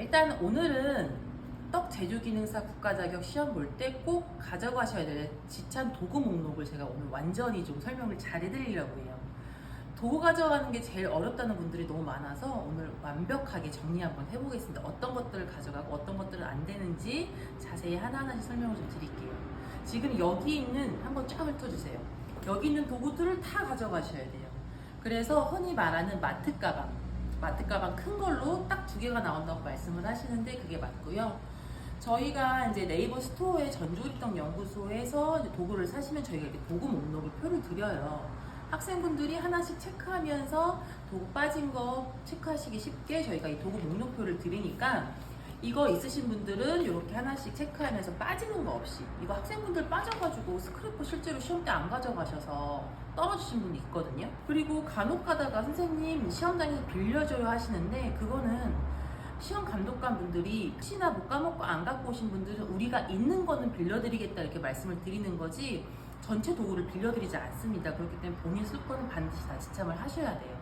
일단 오늘은 떡 제조기능사 국가자격 시험 볼 때 꼭 가져가셔야 될 지찬 도구 목록을 제가 오늘 완전히 좀 설명을 잘 해드리려고 해요. 도구 가져가는 게 제일 어렵다는 분들이 너무 많아서 오늘 완벽하게 정리 한번 해보겠습니다. 어떤 것들을 가져가고 어떤 것들은 안 되는지 자세히 하나하나씩 설명을 좀 드릴게요. 지금 여기 있는 한번 쫙 훑어주세요. 여기 있는 도구들을 다 가져가셔야 돼요. 그래서 흔히 말하는 마트 가방 큰 걸로 딱 2개가 나온다고 말씀을 하시는데 그게 맞고요. 저희가 이제 네이버 스토어에 전조립떡 연구소에서 이제 도구를 사시면 저희가 이렇게 도구 목록을 표를 드려요. 학생분들이 하나씩 체크하면서 도구 빠진 거 체크하시기 쉽게 저희가 이 도구 목록표를 드리니까 이거 있으신 분들은 이렇게 하나씩 체크하면서 빠지는 거 없이, 이거 학생분들 빠져가지고 스크래퍼 실제로 시험 때 안 가져가셔서 떨어지신 분이 있거든요. 그리고 간혹 가다가 선생님 시험장에서 빌려줘요 하시는데 그거는 시험 감독관 분들이 혹시나 못 까먹고 안 갖고 오신 분들은 우리가 있는 거는 빌려드리겠다 이렇게 말씀을 드리는 거지 전체 도구를 빌려드리지 않습니다. 그렇기 때문에 본인 쓸 거는 반드시 다 지참을 하셔야 돼요.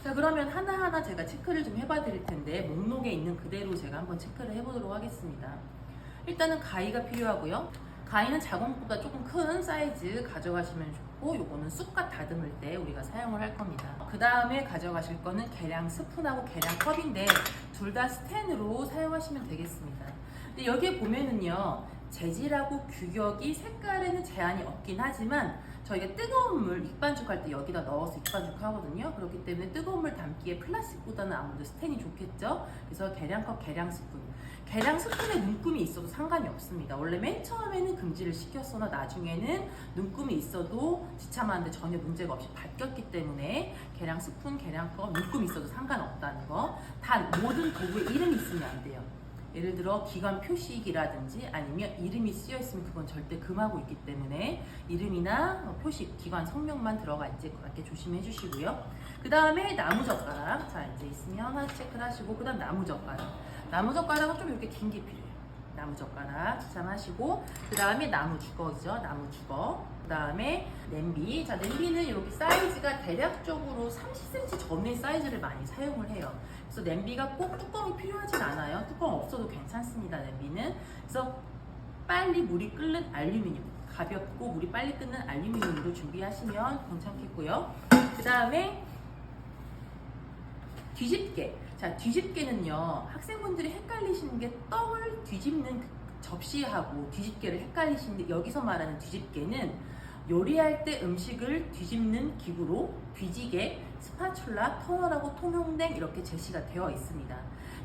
자, 그러면 하나하나 제가 체크를 좀 해봐 드릴 텐데 목록에 있는 그대로 제가 한번 체크를 해보도록 하겠습니다. 일단은 가위가 필요하고요. 가위는 작업보다 조금 큰 사이즈 가져가시면 좋고, 요거는 쑥갓 다듬을 때 우리가 사용을 할 겁니다. 그 다음에 가져가실 거는 계량 스푼하고 계량 컵인데 둘 다 스텐으로 사용하시면 되겠습니다. 근데 여기에 보면은요, 재질하고 규격이 색깔에는 제한이 없긴 하지만 저희가 뜨거운 물 익반죽할 때 여기다 넣어서 익반죽 하거든요. 그렇기 때문에 뜨거운 물 담기에 플라스틱보다는 아무래도 스텐이 좋겠죠. 그래서 계량컵, 계량 스푼. 계량 스푼에 눈금이 있어도 상관이 없습니다. 원래 맨 처음에는 금지를 시켰으나 나중에는 눈금이 있어도 지참하는데 전혀 문제가 없이 바뀌었기 때문에 계량 스푼, 계량컵, 눈금이 있어도 상관없다는 거. 단 모든 도구에 이름이 있으면 안 돼요. 예를 들어 기관 표식이라든지 아니면 이름이 쓰여 있으면 그건 절대 금하고 있기 때문에 이름이나 표식, 기관 성명만 들어가 있지 그렇게 조심해 주시고요. 그 다음에 나무젓가락. 자, 이제 있으면 하나 체크를 하시고, 그 다음 나무젓가락. 나무젓가락은 좀 이렇게 긴 게 필요해요. 나무젓가락 지참하시고, 그 다음에 나무주걱이죠. 나무주걱. 그 다음에 냄비. 자, 냄비는 이렇게 사이즈가 대략적으로 30cm 전후의 사이즈를 많이 사용을 해요. 그래서 냄비가 꼭 뚜껑이 필요하진 않아요. 뚜껑 없어도 괜찮습니다, 냄비는. 그래서 빨리 물이 끓는 알루미늄, 가볍고 물이 빨리 끓는 알루미늄으로 준비하시면 괜찮겠고요. 그 다음에 뒤집개. 자, 뒤집개는요, 학생분들이 헷갈리시는 게 떡을 뒤집는 접시하고 뒤집개를 헷갈리시는데, 여기서 말하는 뒤집개는 요리할 때 음식을 뒤집는 기구로 뒤지개, 스파츌라, 터널하고 통용된 이렇게 제시가 되어 있습니다.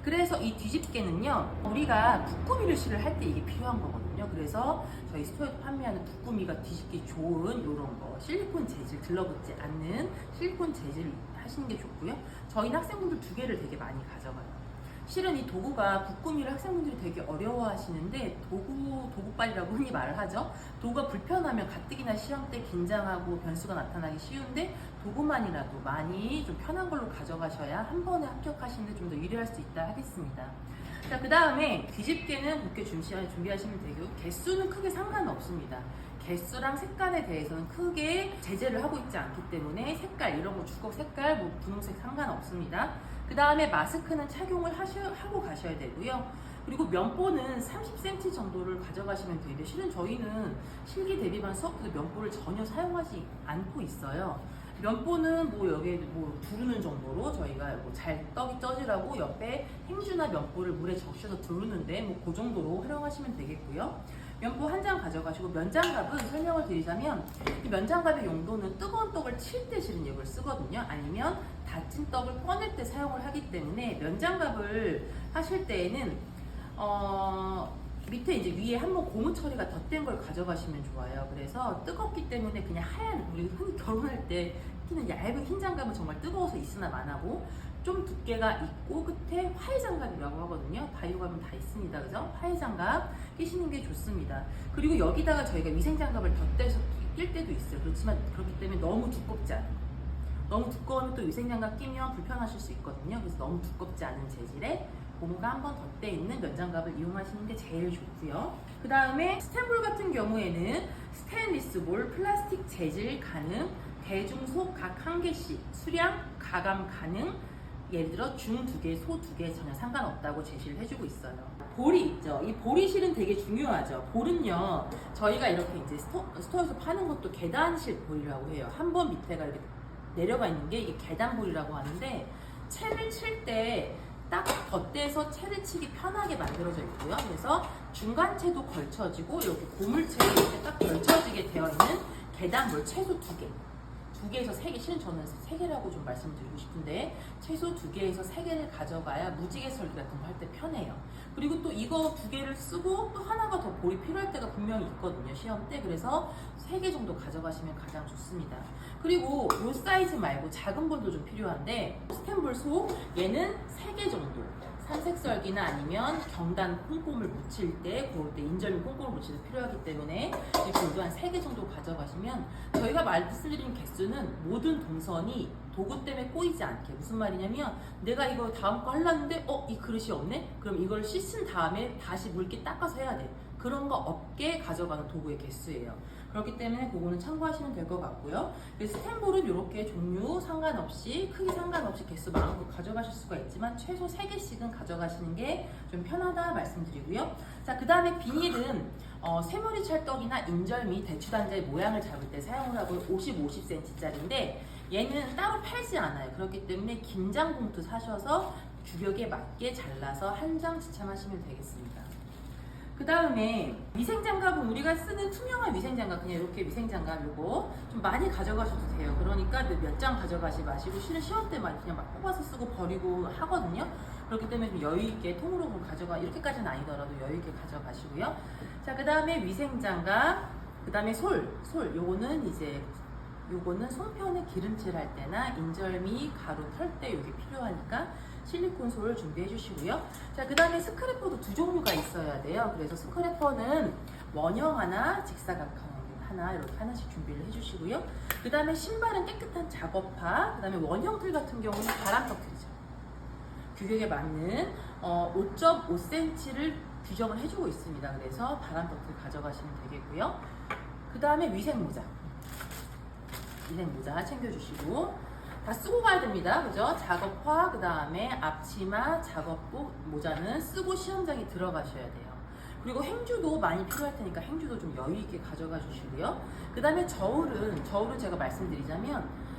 그래서 이 뒤집개는요, 우리가 붓구미를 실을 할 때 이게 필요한 거거든요. 그래서 저희 스토어에서 판매하는 붓구미가 뒤집기 좋은 이런 거, 실리콘 재질, 들러붙지 않는 실리콘 재질 하시는 게 좋고요. 저희는 학생분들 2개를 되게 많이 가져가요. 실은 이 도구가 붓구미를 학생분들이 되게 어려워하시는데 도구빨이라고 흔히 말을 하죠. 도구가 불편하면 가뜩이나 시험 때 긴장하고 변수가 나타나기 쉬운데 도구만이라도 많이 좀 편한 걸로 가져가셔야 한 번에 합격하시는데 좀 더 유리할 수 있다 하겠습니다. 자, 그 다음에 뒤집개는 그렇게 준비하시면 되고, 개수는 크게 상관없습니다. 개수랑 색깔에 대해서는 크게 제재를 하고 있지 않기 때문에 색깔, 이런 거 주걱 색깔, 뭐 분홍색 상관없습니다. 그 다음에 마스크는 착용을 하고 가셔야 되고요. 그리고 면보는 30cm 정도를 가져가시면 되는데, 실은 저희는 실기 대비반 수업 때도 면보를 전혀 사용하지 않고 있어요. 면보는 뭐 여기에 뭐 두르는 정도로 저희가 뭐 잘 떡이 쪄지라고 옆에 행주나 면보를 물에 적셔서 두르는데 뭐 그 정도로 활용하시면 되겠고요. 면보 한 장 가져가시고, 면장갑은 설명을 드리자면 이 면장갑의 용도는 뜨거운 떡을 칠 때 실은 이걸 쓰거든요. 아니면 다친 떡을 꺼낼 때 사용을 하기 때문에 면장갑을 하실 때에는 밑에 이제 위에 한번 고무 처리가 덧댄 걸 가져가시면 좋아요. 그래서 뜨겁기 때문에 그냥 하얀, 우리 흔히 결혼할 때 끼는 얇은 흰 장갑은 정말 뜨거워서 있으나 마나고, 좀 두께가 있고 끝에 화해 장갑이라고 하거든요. 바이오감은 다 있습니다. 그죠? 화해 장갑 끼시는 게 좋습니다. 그리고 여기다가 저희가 위생 장갑을 덧대서 낄 때도 있어요. 그렇지만 그렇기 때문에 너무 두껍지 않아요. 너무 두꺼우면 또 위생 장갑 끼면 불편하실 수 있거든요. 그래서 너무 두껍지 않은 재질의 고무가 한번 덧대 있는 면장갑을 이용하시는 게 제일 좋고요. 그 다음에 스텐볼 같은 경우에는 스테인리스 볼, 플라스틱 재질 가능, 대중속 각 1개씩, 수량 가감 가능, 예를 들어 중 2개, 소 2개 전혀 상관없다고 제시를 해주고 있어요. 보리 있죠. 이 보리실은 되게 중요하죠. 볼은요, 저희가 이렇게 이제 스토어에서 파는 것도 계단실 볼이라고 해요. 한 번 밑에가 이렇게 내려가 있는 게 이게 계단볼이라고 하는데, 채를 칠 때 딱 덧대서 채를 치기 편하게 만들어져 있고요. 그래서 중간채도 걸쳐지고 이렇게 고물채로 이렇게 딱 걸쳐지게 되어 있는 계단볼 최소 2개. 2개에서 3개, 실은 저는 3개라고 좀 말씀드리고 싶은데, 최소 2개에서 3개를 가져가야 무지개 설계 같은 거 할 때 편해요. 그리고 또 이거 2개를 쓰고 또 하나가 더 볼이 필요할 때가 분명히 있거든요, 시험 때. 그래서 3개 정도 가져가시면 가장 좋습니다. 그리고 이 사이즈 말고 작은 볼도 좀 필요한데, 스텐볼 소, 얘는 3개 정도. 산색설기나 아니면 경단 콩고물 묻힐 때, 그럴 때 인절미 콩고물 묻힐 때 필요하기 때문에 이 볼도 한 3개 정도 가져가시면, 저희가 말씀드리는 개수는 모든 동선이 도구 때문에 꼬이지 않게. 무슨 말이냐면, 내가 이거 다음 거 하려는데 이 그릇이 없네? 그럼 이걸 씻은 다음에 다시 물기 닦아서 해야 돼. 그런 거 없게 가져가는 도구의 개수예요. 그렇기 때문에 그거는 참고하시면 될 것 같고요. 스텐볼은 이렇게 종류 상관없이, 크기 상관없이 개수 마음껏 가져가실 수가 있지만 최소 3개씩은 가져가시는 게 좀 편하다 말씀드리고요. 자, 그 다음에 비닐은 새머리 찰떡이나 인절미, 대추단자의 모양을 잡을 때 사용을 하고 50cm짜리인데, 얘는 따로 팔지 않아요. 그렇기 때문에 김장 봉투 사셔서 규격에 맞게 잘라서 한 장 지참하시면 되겠습니다. 그 다음에 위생장갑은 우리가 쓰는 투명한 위생장갑, 그냥 이렇게 위생장갑 요거 좀 많이 가져가셔도 돼요. 그러니까 몇 장 가져가지 마시고, 실은 시험 때만 그냥 막 뽑아서 쓰고 버리고 하거든요. 그렇기 때문에 좀 여유있게 통으로 이렇게까지는 아니더라도 여유있게 가져가시고요. 자, 그 다음에 위생장갑, 그 다음에 요거는 손편에 기름칠 할 때나 인절미 가루 털 때 요게 필요하니까 실리콘 솔 준비해 주시고요. 자, 그 다음에 스크래퍼도 2종류가 있어야 돼요. 그래서 스크래퍼는 원형 하나, 직사각형 하나, 이렇게 하나씩 준비를 해 주시고요. 그 다음에 신발은 깨끗한 작업화, 그 다음에 원형틀 같은 경우는 바람터틀이죠. 규격에 맞는 5.5cm를 규정을 해주고 있습니다. 그래서 바람터틀 가져가시면 되겠고요. 그 다음에 위생모자 챙겨주시고, 다 쓰고 가야 됩니다. 그죠? 작업화, 그 다음에 앞치마, 작업복, 모자는 쓰고 시험장에 들어가셔야 돼요. 그리고 행주도 많이 필요할 테니까 행주도 좀 여유 있게 가져가 주시고요. 그 다음에 저울은 제가 말씀드리자면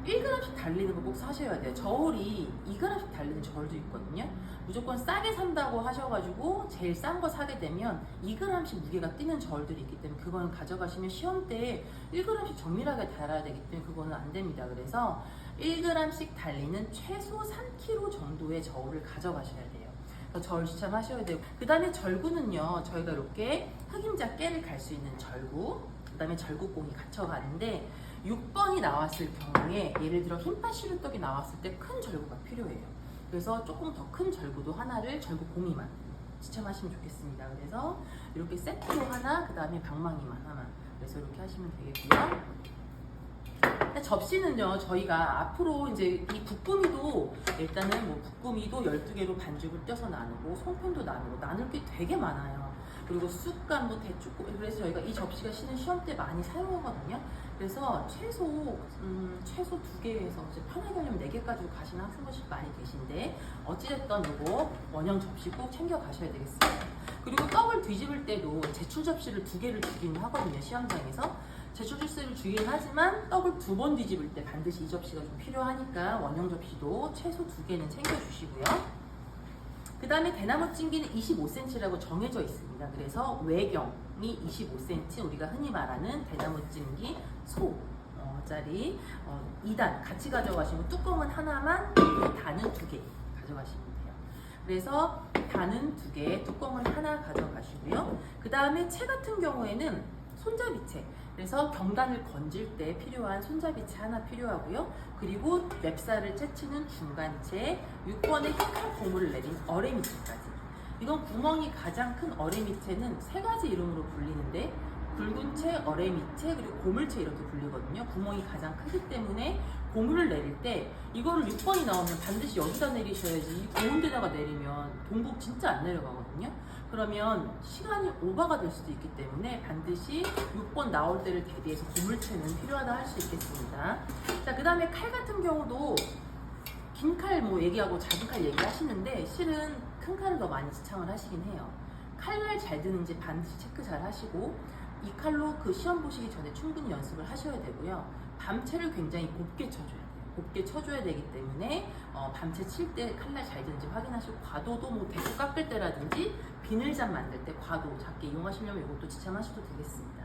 1g씩 달리는 거 꼭 사셔야 돼요. 저울이 2g씩 달리는 저울도 있거든요. 무조건 싸게 산다고 하셔가지고 제일 싼 거 사게 되면 2g씩 무게가 뛰는 저울들이 있기 때문에 그거는 가져가시면 시험 때 1g씩 정밀하게 달아야 되기 때문에 그거는 안 됩니다. 그래서 1g씩 달리는 최소 3kg 정도의 저울을 가져가셔야 돼요. 저울 지참하셔야 되고, 그 다음에 절구는요, 저희가 이렇게 흑임자 깨를 갈 수 있는 절구, 그 다음에 절구공이 갇혀가는데 6번이 나왔을 경우에, 예를 들어 흰팥 시루떡이 나왔을 때 큰 절구가 필요해요. 그래서 조금 더 큰 절구도 하나를, 절구공이만 지참하시면 좋겠습니다. 그래서 이렇게 세트로 하나, 그 다음에 방망이만 하나, 그래서 이렇게 하시면 되겠고요. 접시는요, 저희가 앞으로 이제 이 북구미도, 일단은 북구미도 12개로 반죽을 떼서 나누고, 송편도 나누고, 나눌 게 되게 많아요. 그리고 쑥간도 대충, 그래서 저희가 이 접시가 실은 시험 때 많이 사용하거든요. 그래서 최소 2개에서 편하게 하려면 4개까지 가시는 학생분들 많이 계신데, 어찌됐든 요거 원형 접시 꼭 챙겨 가셔야 되겠습니다. 그리고 떡을 뒤집을 때도 제출 접시를 2개를 주기는 하거든요, 시험장에서. 제출 접시를 주긴 하지만 떡을 2번 뒤집을 때 반드시 이 접시가 좀 필요하니까 원형 접시도 최소 2개는 챙겨주시고요. 그 다음에 대나무 찜기는 25cm라고 정해져 있습니다. 그래서 외경이 25cm, 우리가 흔히 말하는 대나무 찜기 소짜리 2단 같이 가져가시면, 뚜껑은 하나만, 단은 2개 가져가시면 돼요. 그래서 단은 2개, 뚜껑은 하나 가져가시고요. 그 다음에 채 같은 경우에는 손잡이채, 그래서 경단을 건질 때 필요한 손잡이채 하나 필요하고요. 그리고 맵쌀을 채치는 중간채, 6번의 흰칼 고무를 내린 어레미채까지. 이건 구멍이 가장 큰 어레미채는 3가지 이름으로 불리는데, 굵은 채, 어레미채, 그리고 고물채 이렇게 불리거든요. 구멍이 가장 크기 때문에 고물을 내릴 때 이거를 6번이 나오면 반드시 여기다 내리셔야지, 이 고운 데다가 내리면 동북 진짜 안 내려가거든요. 그러면 시간이 오버가 될 수도 있기 때문에 반드시 6번 나올 때를 대비해서 고물채는 필요하다 할 수 있겠습니다. 자, 그 다음에 칼 같은 경우도 긴 칼 뭐 얘기하고 작은 칼 얘기하시는데 실은 큰 칼을 더 많이 지창을 하시긴 해요. 칼날 잘 드는지 반드시 체크 잘 하시고 이 칼로 그 시험 보시기 전에 충분히 연습을 하셔야 되고요. 밤채를 굉장히 곱게 쳐줘야 돼요. 곱게 쳐줘야 되기 때문에 밤채 칠 때 칼날 잘 드는지 확인하시고 과도도 뭐 대구 깎을 때라든지 비늘잔 만들 때 과도 작게 이용하시려면 이것도 지참하셔도 되겠습니다.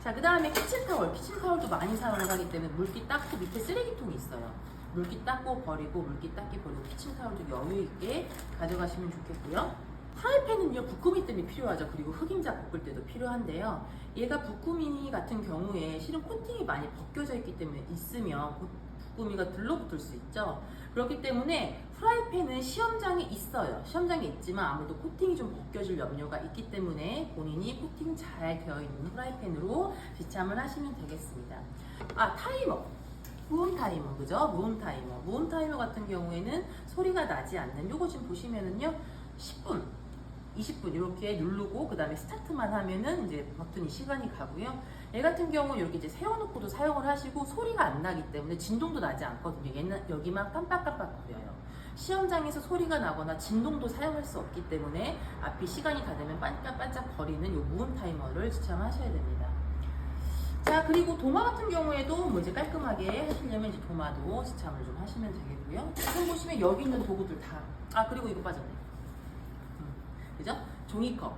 자, 그 다음에 키친타월. 키친타월도 많이 사용을 하기 때문에 물기 닦고 밑에 쓰레기통이 있어요. 물기 닦고 버리고 물기 닦기 버리고 키친타월도 여유 있게 가져가시면 좋겠고요. 프라이팬은요 부꾸미 때문에 필요하죠. 그리고 흑임자 볶을 때도 필요한데요. 얘가 부꾸미 같은 경우에 실은 코팅이 많이 벗겨져 있기 때문에 있으면 부꾸미가 들러붙을 수 있죠. 그렇기 때문에 프라이팬은 시험장에 있어요. 시험장에 있지만 아무래도 코팅이 좀 벗겨질 염려가 있기 때문에 본인이 코팅 잘 되어 있는 프라이팬으로 지참을 하시면 되겠습니다. 아, 타이머. 무음 타이머, 그죠? 무음 타이머. 무음 타이머 같은 경우에는 소리가 나지 않는 요거 지금 보시면은요 10분 20분 이렇게 누르고 그 다음에 스타트만 하면은 이제 버튼이 시간이 가고요. 얘 같은 경우 이렇게 이제 세워놓고도 사용을 하시고 소리가 안 나기 때문에 진동도 나지 않거든요. 얘는 여기만 깜빡깜빡 거려요. 시험장에서 소리가 나거나 진동도 사용할 수 없기 때문에 앞이 시간이 다 되면 반짝반짝 거리는 이 무음 타이머를 지참하셔야 됩니다. 자, 그리고 도마 같은 경우에도 뭐 이제 깔끔하게 하시려면 이제 도마도 지참을 좀 하시면 되겠고요. 지금 보시면 여기 있는 도구들 다, 아 그리고 이거 빠졌네. 그죠? 종이컵,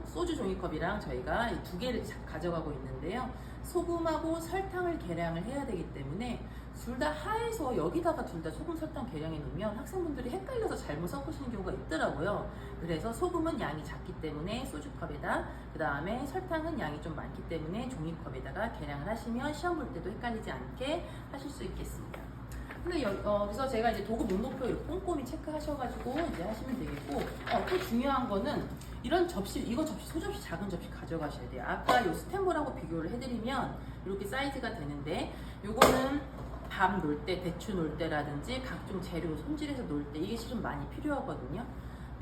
소주 종이컵이랑 저희가 이 두 개를 가져가고 있는데요. 소금하고 설탕을 계량을 해야 되기 때문에 둘 다 하에서 여기다가 둘 다 소금 설탕 계량해 놓으면 학생분들이 헷갈려서 잘못 섞으시는 경우가 있더라고요. 그래서 소금은 양이 작기 때문에 소주컵에다, 그 다음에 설탕은 양이 좀 많기 때문에 종이컵에다가 계량을 하시면 시험 볼 때도 헷갈리지 않게 하실 수 있겠습니다. 근데 여기서 제가 이제 도구 목록표 이렇게 꼼꼼히 체크하셔가지고 이제 하시면 되겠고, 또 중요한 거는 이런 접시, 이거 접시, 소접시 작은 접시 가져가셔야 돼요. 아까 요 스탠볼하고 비교를 해드리면 이렇게 사이즈가 되는데, 요거는 밥 놓을 때, 대추 놓을 때라든지 각종 재료 손질해서 놓을 때 이게 실은 많이 필요하거든요.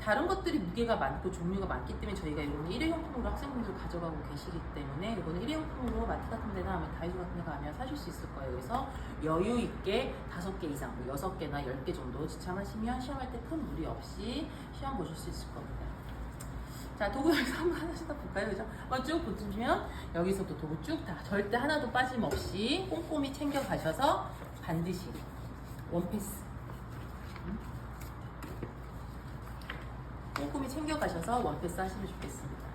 다른 것들이 무게가 많고 종류가 많기 때문에 저희가 이거는 일회용품으로 학생분들 가져가고 계시기 때문에 이거는 일회용품으로 마트 같은 데나 아니면 다이소 같은 데 가면 사실 수 있을 거예요. 그래서 여유 있게 5개 이상, 6개나 10개 정도 지참하시면 시험할 때 큰 무리 없이 시험 보실 수 있을 겁니다. 자, 도구 여기서 한번 하나씩 다 볼까요? 그죠? 쭉 보시면 여기서도 도구 쭉 다 절대 하나도 빠짐없이 꼼꼼히 챙겨 가셔서 반드시 원패스 꼼꼼히 챙겨가셔서 원패스 하시면 좋겠습니다.